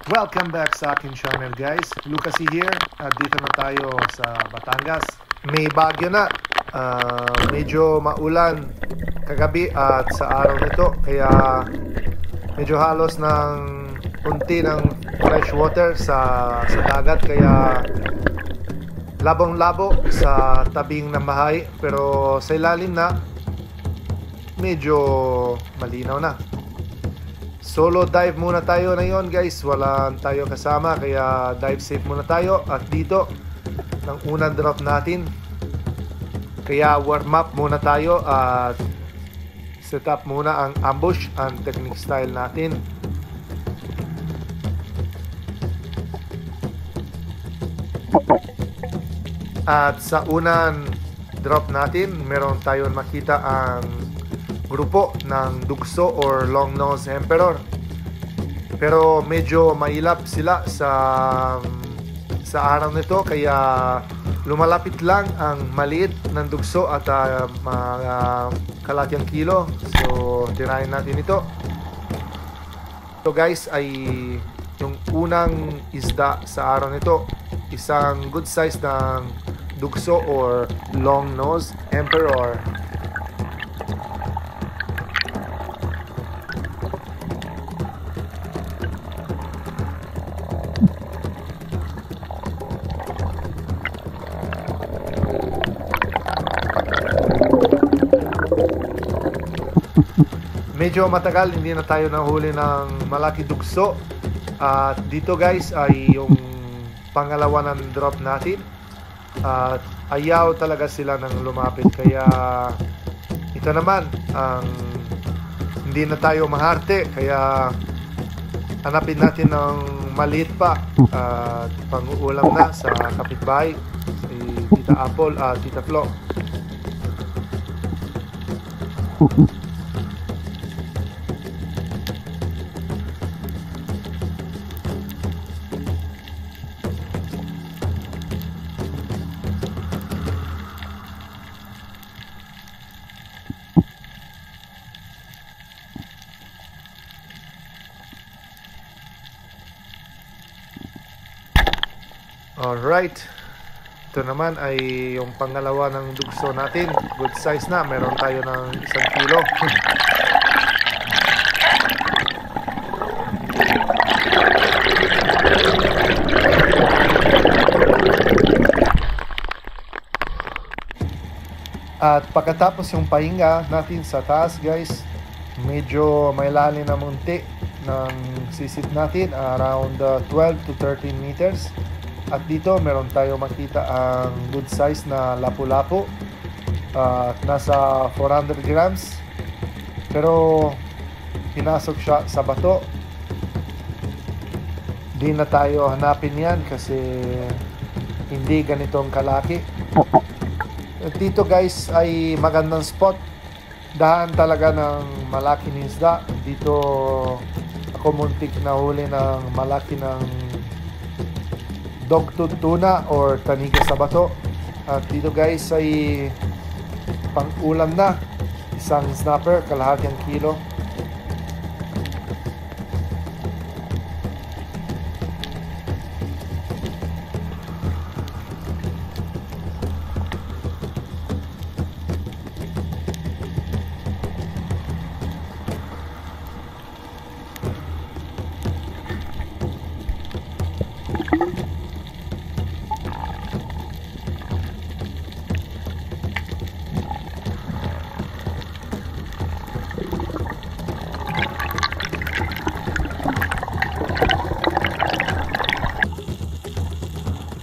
Welcome back sa akin channel guys. Lucas here at dito na tayo sa Batangas. May bagyo na. Medyo maulan kagabi at sa araw nito, kaya medyo halos ng unti ng fresh water sa dagat, kaya labong-labo sa tabing ng bahay, pero sa ilalim na medyo malinaw na. Solo dive muna tayo na yon guys, wala tayo kasama, kaya dive safe muna tayo. At dito ng unang drop natin, kaya warm up muna tayo at set up muna ang ambush and technique style natin. At sa unang drop natin, meron tayong makita ang grupo ng dugso or long nose emperor, pero medyo mailap sila sa araw nito, kaya lumalapit lang ang maliit ng dugso at mga kalahating kilo. So tirahin natin ito. Ito guys ay yung unang isda sa araw nito, isang good size ng dugso or long nose emperor. Medyo matagal hindi na tayo nahuli ng malaki dugso, at dito guys ay yung pangalawa ng drop natin, at ayaw talaga sila nang lumapit, kaya ito naman ang hindi na tayo maharte, kaya hanapin natin ng maliit pa at pang-uulam na sa kapitbahay, si Tita Apple at Tita Flo. Alright, ito naman ay yung pangalawa ng dugso natin. Good size na, meron tayo ng 1 kilo. At pagkatapos yung pahinga natin sa taas guys, medyo may lalim na munti ng sisit natin, around 12 to 13 meters. At dito meron tayo makita ang good size na lapu-lapu, nasa 400 grams, pero pinasok siya sa bato. Di na tayo hanapin yan kasi hindi ganitong kalaki. At dito guys ay magandang spot, dahan talaga ng malaki ng isda. Dito ako muntik na huli ng malaki ng dogtooth tuna or taniga sa bato. At dito guys ay pang-ulam na, isang snapper, kalahating kilo.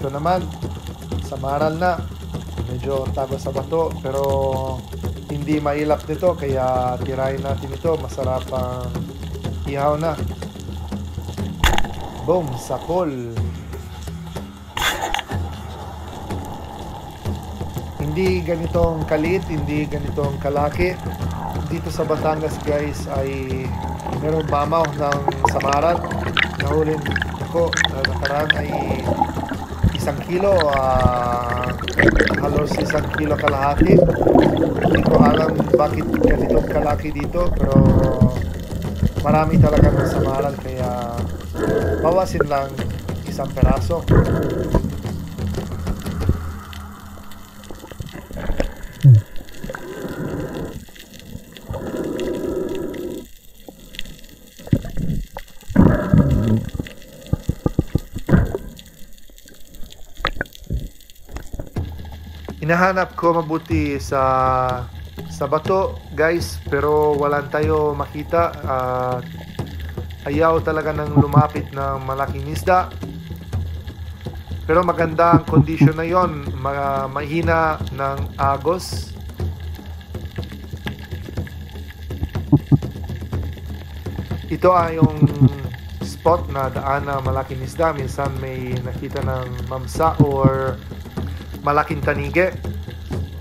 Ito naman, samaral na, medyo tago sa bato, pero hindi mailap nito, kaya tirahin natin ito. Masarap ang ihaw na. Boom, sakol. Hindi ganitong kalit, hindi ganitong kalaki. Dito sa Batangas guys ay meron mamaw ng samaral. Nahulin ako nakaraan ay isang kilo, halos isang kilo kalahati. Hindi ko alam bakit ganito kalaki dito, pero marami talaga ng samaran, kaya bawasin lang isang peraso. Hinahanap ko mabuti sa bato, guys, pero walang tayo makita. Ayaw talaga ng lumapit ng malaking isda. Pero maganda ang condition na yon, mahina ng agos. Ito ay yung spot na daan na malaking isda. Minsan may nakita ng mamsa or malaking tanige.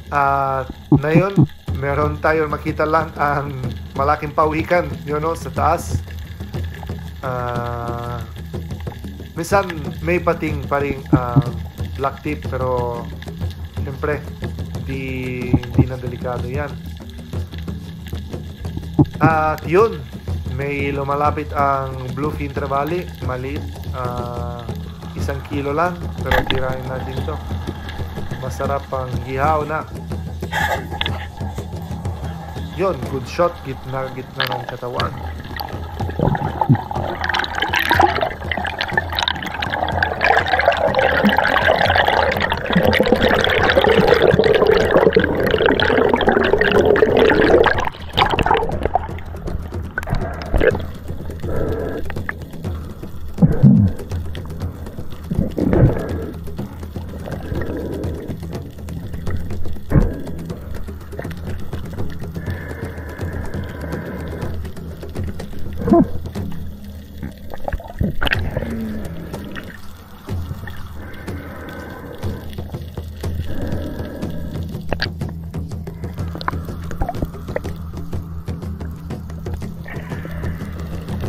At na yun, meron tayong makita lang ang malaking pawikan, yun, no, sa taas. Minsan may pating pa rin black tip, pero siyempre hindi na delikado yan. At yun, may lumalapit ang bluefin trevally, maliit, 1 kilo lang, pero tirahin natin to. Masarap ang hihaw na. Yun, good shot, gitna ng katawan.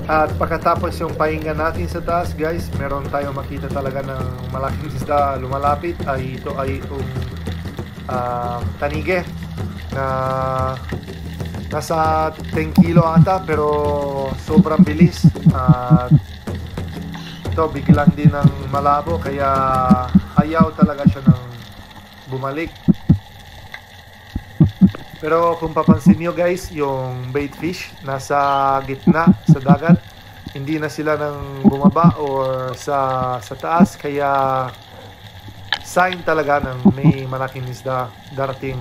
At pagkatapos yung pahinga natin sa taas, guys, meron tayo makita talaga ng malaking isda lumalapit. Ito ay itong tanige na nasa 10 kilo ata, pero sobrang bilis. Ito biglang din ng malabo, kaya ayaw talaga siya ng bumalik. Pero kung papansin nyo, guys, yung bait fish nasa gitna sa dagat, hindi na sila nang bumaba or sa taas, kaya sign talaga ng may malaking isda darating.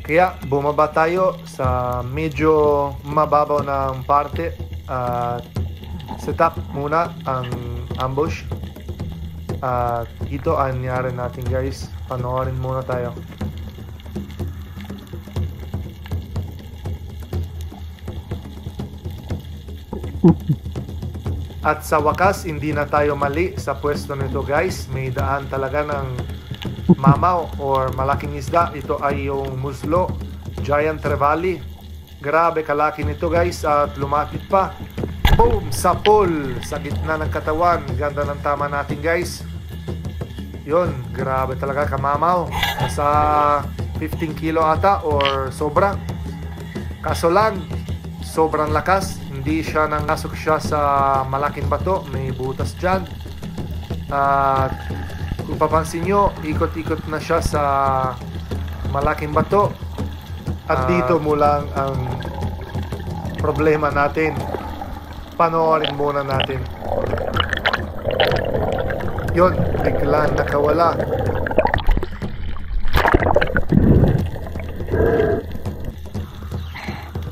Kaya bumaba tayo sa medyo mababaw ng parte at set up muna ang ambush. At ito ang nangyari natin, guys. Panoorin muna tayo. At sa wakas, hindi na tayo mali sa pwesto nito, guys. May daan talaga ng mamaw or malaking isda. Ito ay yung muslo, giant trevally. Grabe kalaki nito, guys, at lumapit pa. Boom! Sa pool, sa gitna ng katawan. Ganda ng tama natin, guys. Yun, grabe talaga kamamaw. Nasa 15 kilo ata or sobra. Kaso lang, sobrang lakas. Hindi siya nangasok siya sa malaking bato. May butas dyan. At kung papansin nyo, ikot-ikot na siya sa malaking bato. At dito mulang ang problema natin. Panoorin muna natin. Yun, biglang nakawala.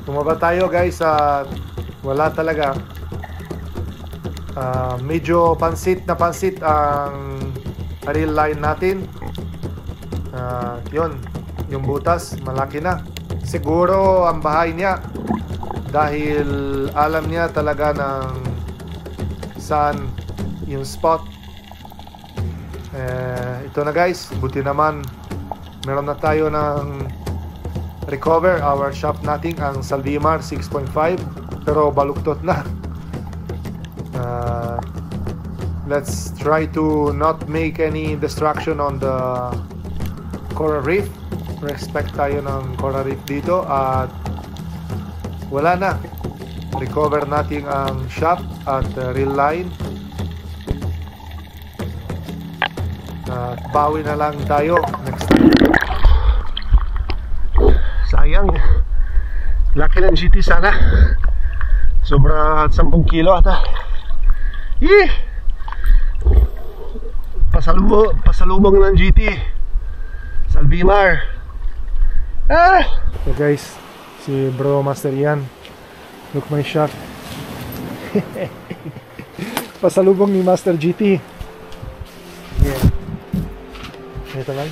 Tumaba tayo, guys, at wala talaga. Medyo pansit na pansit ang reel line natin. Yun, yung butas malaki na. Siguro ang bahay niya, dahil alam niya talaga ng saan yung spot. Ito na, guys, buti naman meron na tayo ng recover our shop natin, ang Salvimar 6.5, pero baluktot na. let's try to not make any destruction on the coral reef. Respect tayo ng coral reef dito at wala na. Recover natin ang shaft at reel line. At bawi na lang tayo next time. Sayang. Laki ng GT sana. Sobra 10 kilo ata. Pasalubong ng GT Salvimar. So guys, si bro Master Ian, look my shot. Pasalubong ni Master GT. Yeah. Ito lang.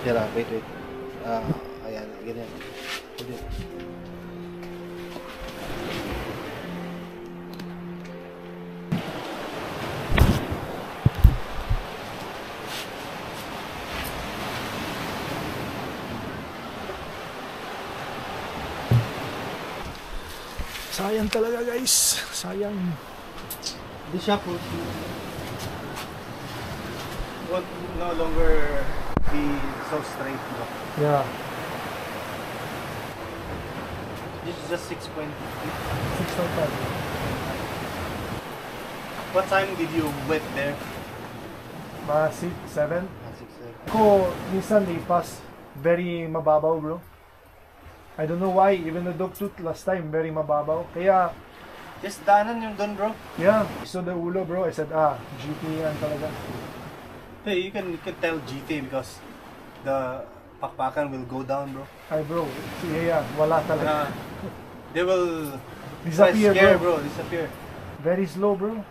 Tira, wait. Ayan, ganyan. Sayang talaga guys. Sayang. This shop would no longer be so straight. No? Yeah. This is just 6.5. 6.5. What time did you wet there? Mga 6, 7. 6, 7. Ko, minsan lipas. Very mababaw bro. I don't know why, even the dogtooth last time, very mababaw. Kaya, Just daanan yung doon, bro. yeah, so the ulo bro, I said, GT yan talaga. Hey, you can tell GT because the pakpakan will go down, bro. Ay bro, yeah, wala talaga. They will Disappear, scare, bro. disappear. Very slow bro.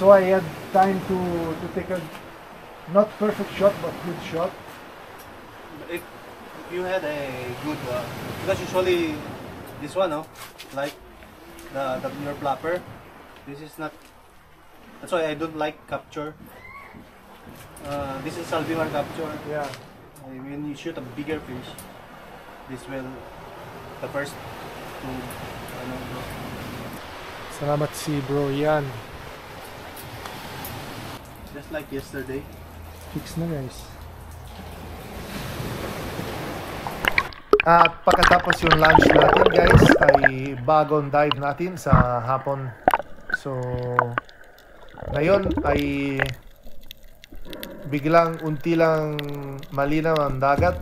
So I had time to take a, not perfect shot, but good shot. If you had a good because usually this one, like the your flapper, this is not. That's why I don't like capture. This is Salvimar capture. Yeah. When you shoot a bigger fish, this will the first to bro. Salamat si bro Ian. Just like yesterday. Fix na guys. At pagkatapos yung lunch natin guys ay bagong dive natin sa hapon. So ngayon ay biglang unti lang malinaw ang dagat.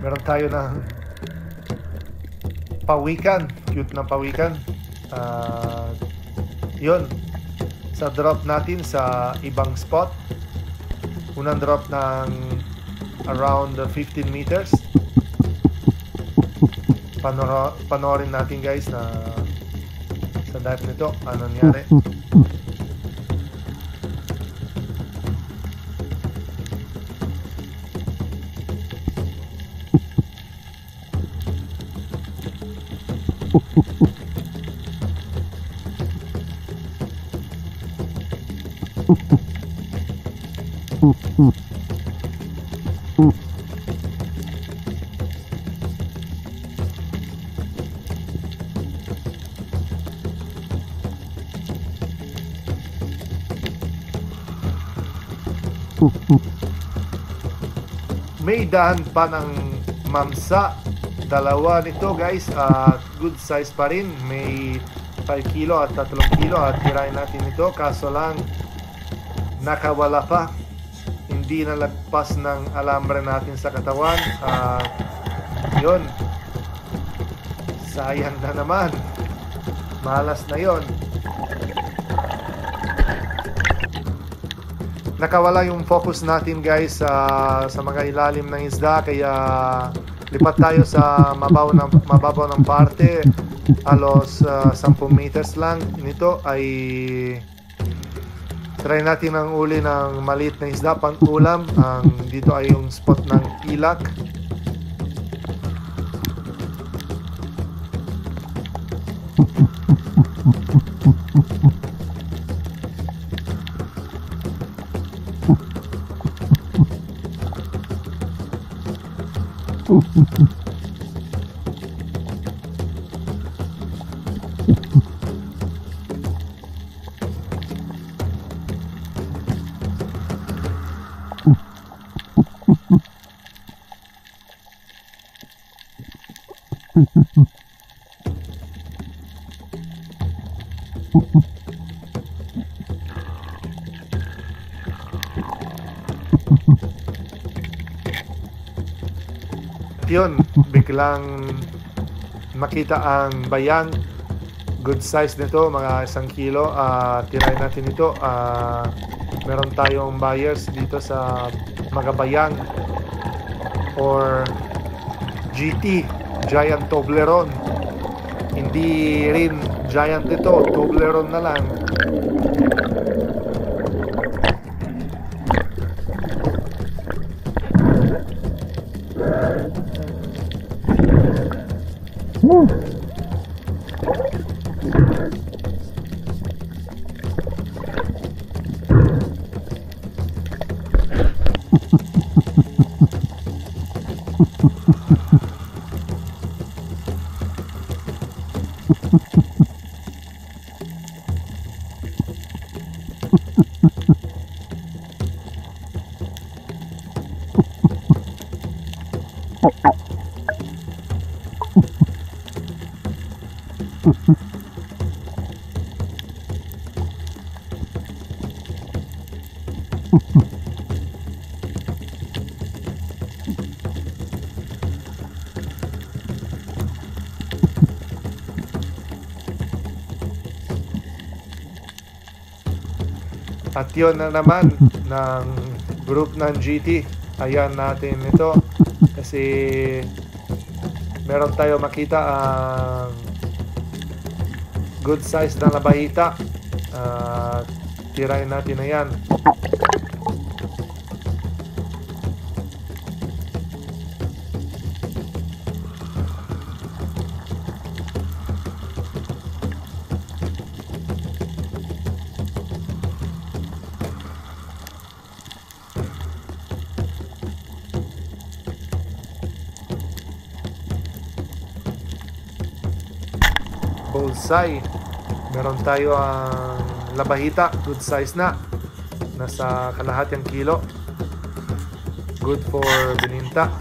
Meron tayo ng pawikan, cute na pawikan. Yun, sa drop natin sa ibang spot. Unang drop ng around 15 meters. Panoorin natin guys na sa dive nito ano nangyari. May daan pa ng mamsa. Dalawa nito guys at good size pa rin. May 5 kilo at 3 kilo at tirahin natin ito. Kaso lang nakawala pa. Hindi nalagpas ng alambre natin sa katawan. Yun. Sayang na naman. Malas na yon. Nakawala yung focus natin guys sa mga ilalim ng isda, kaya lipat tayo sa mababaw ng parte. Alos 10 meters lang. Nito ay try natin ang uli ng maliit na isda pang ulam. Dito ay yung spot ng ilak. Yun, biglang makita ang bayang. Good size nito, mga 1 kilo. Tirayin natin ito. Meron tayong buyers dito sa Magabayang or GT, Giant Toblerone. Hindi rin Giant ito, Toblerone na lang. At yun na naman ng group ng GT. Ayan natin ito kasi meron tayo makita ang good size na labahita. Tirayin natin na yan. Bullseye. Meron tayo ang labahita, good size na. Nasa kalahating kilo. Good for bininta.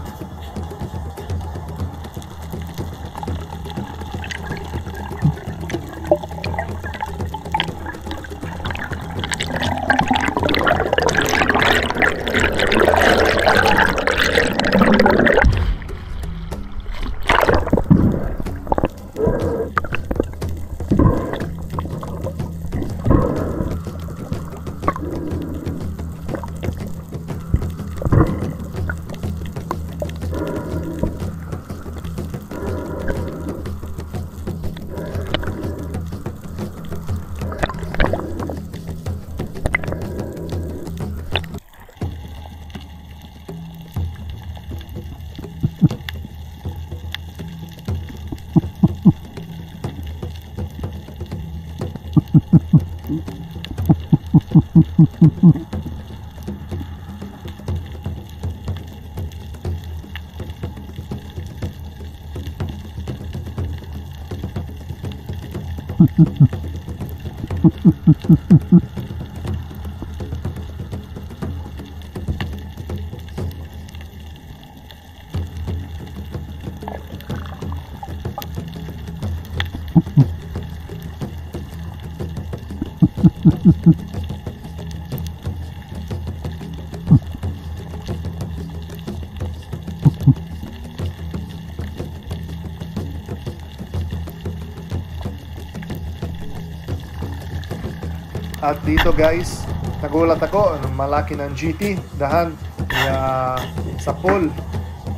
At dito guys, nagulat ako, malaki ng GT, dahan, kaya sa pool.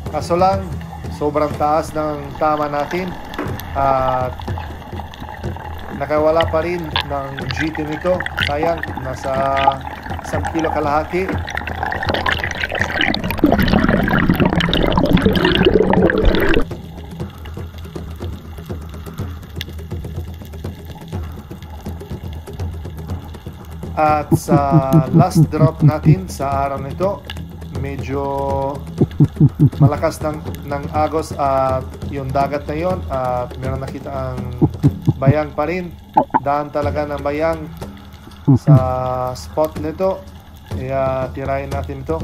Kaso lang, sobrang taas ng tama natin at nakawala pa rin ng GT nito. Sayang, nasa 1 kilo kalahati. At sa last drop natin sa araw nito, medyo malakas ng agos at yung dagat na yon, at meron nakita ang bayang pa rin. Daan talaga ng bayang sa spot nito, kaya tirayin natin ito.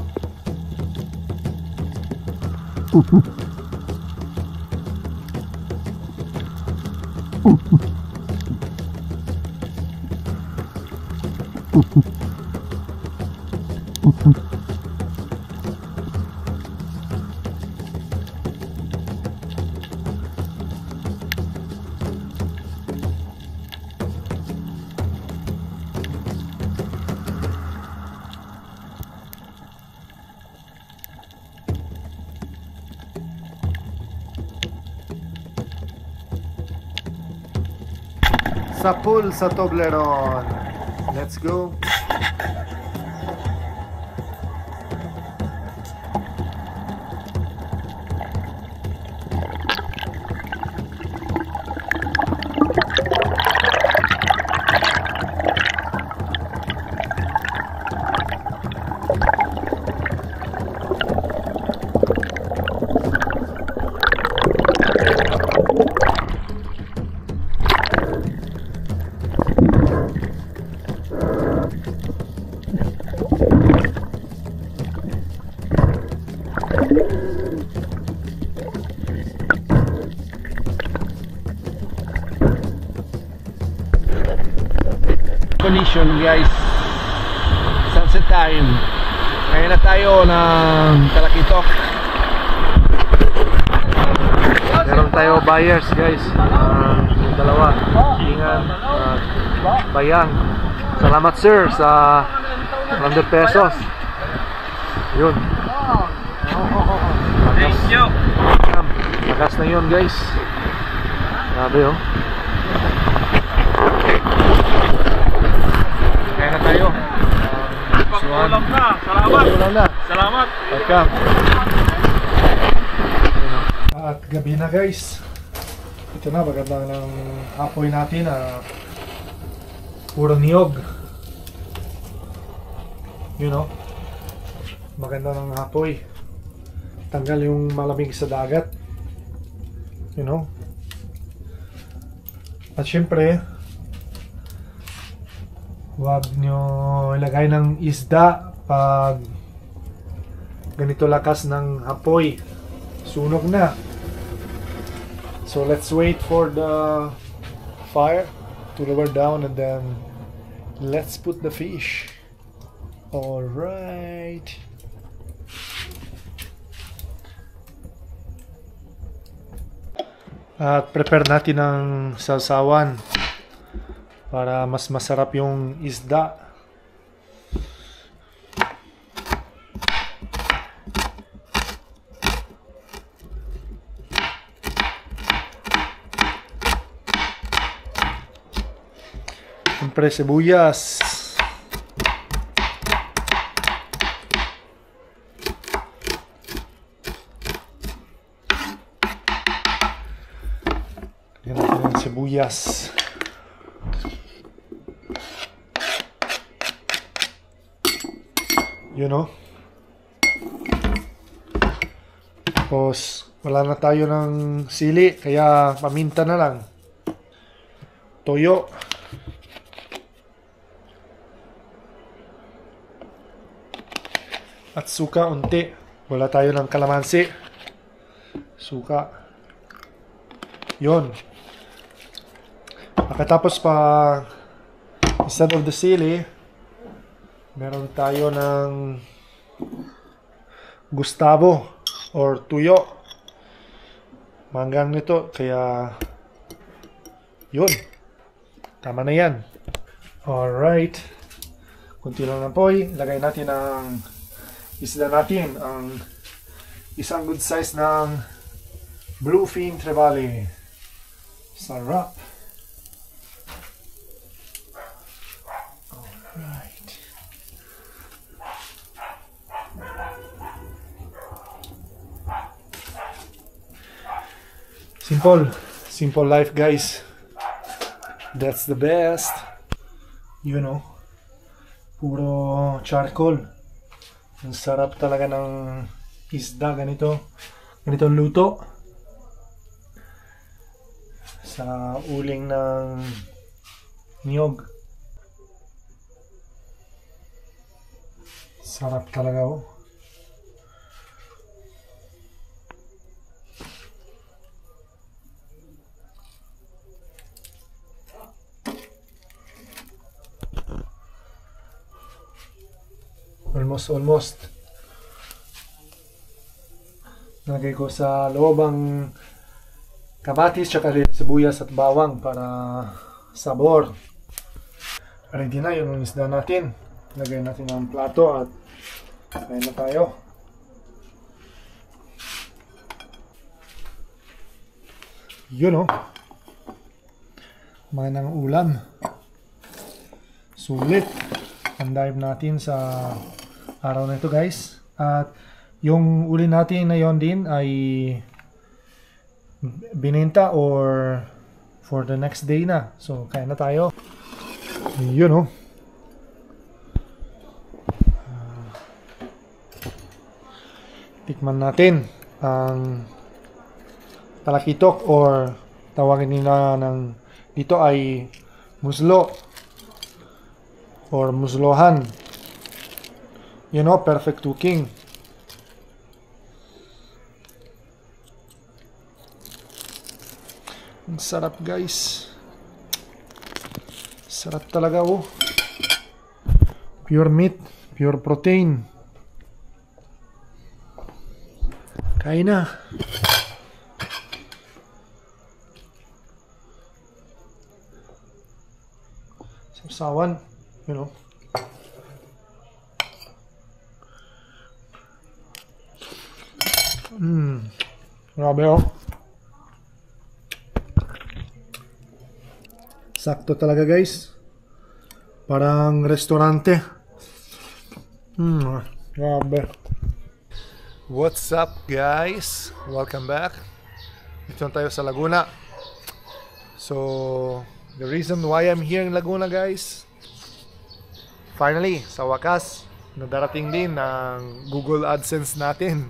Sa pool sa Toblerone. Let's go. Condition guys, sunset time. Ngayon na tayo ng Talakitok. Meron tayo buyers guys, yung dalawa, Ingan, Bayang. Salamat sir sa 100 pesos. Yun, lakas na yun guys. Grabe oh. Kaya na tayo. Ulam na. Salamat. Ulam na. Salamat. Welcome. At gabi na guys. Ito na, magandang ng apoy natin. Puro niyog. You know, maganda ng apoy. Tanggal yung malamig sa dagat. You know. At syempre, huwag nyo ilagay ng isda pag ganito lakas ng apoy. Sunog na. So let's wait for the fire to lower down and then let's put the fish. Alright. At prepare natin ng sausawan para mas masarap yung isda. Siyempre sibuyas. Lagyan natin ng sibuyas. You know? Tapos wala na tayo ng sili, kaya paminta na lang. Toyo. At suka unti. Wala tayo ng kalamansi. Suka. Yun. Pagkatapos pa, instead of the sili, meron tayo ng Gustavo or tuyo. Manggang nito, kaya yun. Tama na yan. Alright. Kunti lang ng poy. Lagay natin ang isda natin. Ang isang good size ng bluefin trevally. Sarap. Alright. Simple life guys. That's the best. You know, puro charcoal. Ang sarap talaga ng isda ganito. Ganitong luto. Sa uling ng niyog. Sarap talaga oh. almost. Nalagay ko sa loob ang kamatis, tsaka sibuyas at bawang para sabor. Ready na yung isda natin. Lagay natin ang plato at kain na tayo. Yun, oh. Magandang ulam. Sulit ang dive natin sa araw na ito, guys. At yung uli natin na yon din ay binenta or for the next day na. So, kain na tayo. Yun, oh. Tikman natin ang talakitok or tawagin nila ng dito ay muslo or muslohan. You know, perfect cooking. Ang sarap, guys. Sarap talaga, oh. Pure meat, pure protein. Kain na. Sausawan, you know. Grabe, oh. Sakto talaga, guys. Parang restaurante. Grabe. What's up, guys? Welcome back. Dito tayo sa Laguna. So, the reason why I'm here in Laguna, guys, finally, sa wakas, nadarating din ang Google AdSense natin.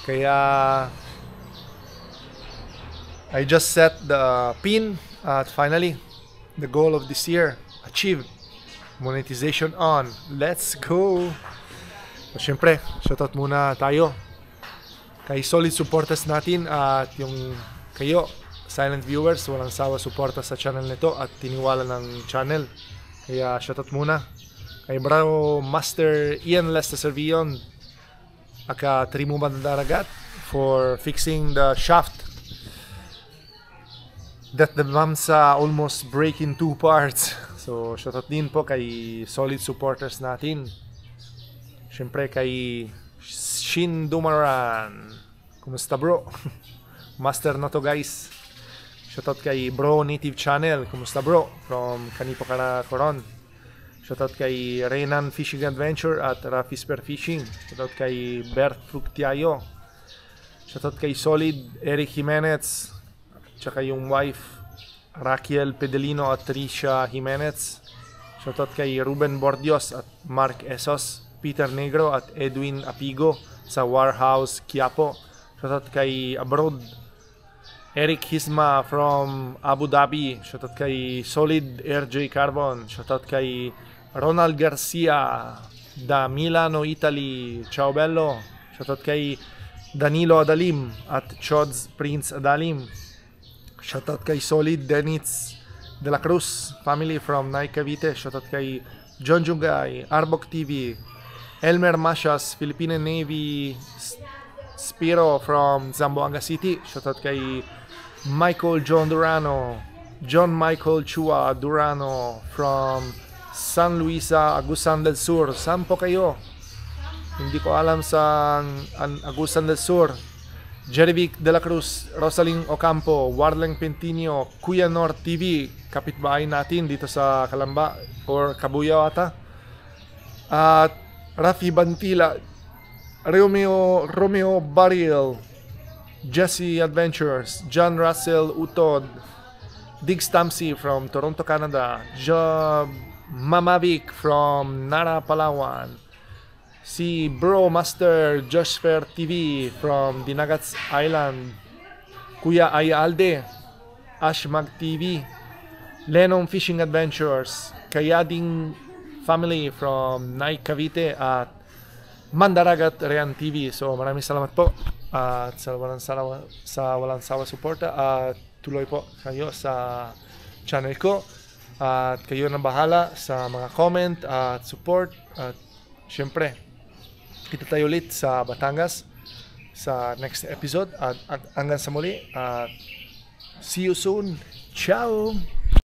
Kaya, I just set the pin at finally, the goal of this year, achieved. Monetization on. Let's go! So, syempre, shoutout muna tayo kay solid supporters natin at yung kayo, silent viewers, walang sawa suporta sa channel nito at tiniwala ng channel. Kaya shoutout muna kay Bravo Master Ian Lester Servion aka Trimu Bandaragat for fixing the shaft that the Mamsa almost break in 2 parts. So shoutout din po kay solid supporters natin. Syempre kay Shin Dumaran. Kumusta, bro? Master na to, guys. Shoutout kay Bro Native Channel. Kumusta, bro? From Kanipo Coron. Shoutout kay Renan Fishing Adventure at Rafi Spear Fishing. Shoutout kay Bert Fructiayo. Shoutout kay Solid Eric Jimenez. Tsaka yung wife Raquel Pedelino at Tricia Jimenez. Shoutout kay Ruben Bordios at Mark Esos, Peter Negro at Edwin Apigo sa Warehouse Quiapo. Shoutout kay Abroad Eric Hisma from Abu Dhabi. Shoutout kay Solid RJ Carbon. Shoutout kay Ronald Garcia da Milano, Italy. Ciao bello. Shoutout kay Danilo Adalim at Chods Prince Adalim. Shoutout kay Solid Denitz de la Cruz family from Nai Cavite. Shoutout kay John Jungay, Arbok TV, Elmer Mashas, Philippine Navy, Spiro from Zamboanga City. Shoutout kay Michael John Durano, John Michael Chua Durano from San Luisa, Agusan del Sur. Saan po kayo? Hindi ko alam sa Agusan del Sur. Jerivic de la Cruz, Rosaling Ocampo, Warleng Pentinio, Kuya Nor TV, kapitbahay natin dito sa Kalamba or Kabuyaw ata. At Rafi Bantila, Romeo Baril, Jesse Adventures, John Russell Utod, Diggs Tamsi from Toronto, Canada, Job Mamavik from Nara, Palawan, si Bro Master Josh Fair TV from Dinagats Island, Kuya Ayalde, Ashmag TV, Lenong Fishing Adventures, Kayading Family from Nai Cavite at Mandaragat Rian TV. So maraming salamat po at sa walang sawa suporta at tuloy po kayo sa channel ko at kayo na bahala sa mga comment at support at syempre, kita tayo ulit sa Batangas sa next episode. At hanggang sa muli. See you soon. Ciao!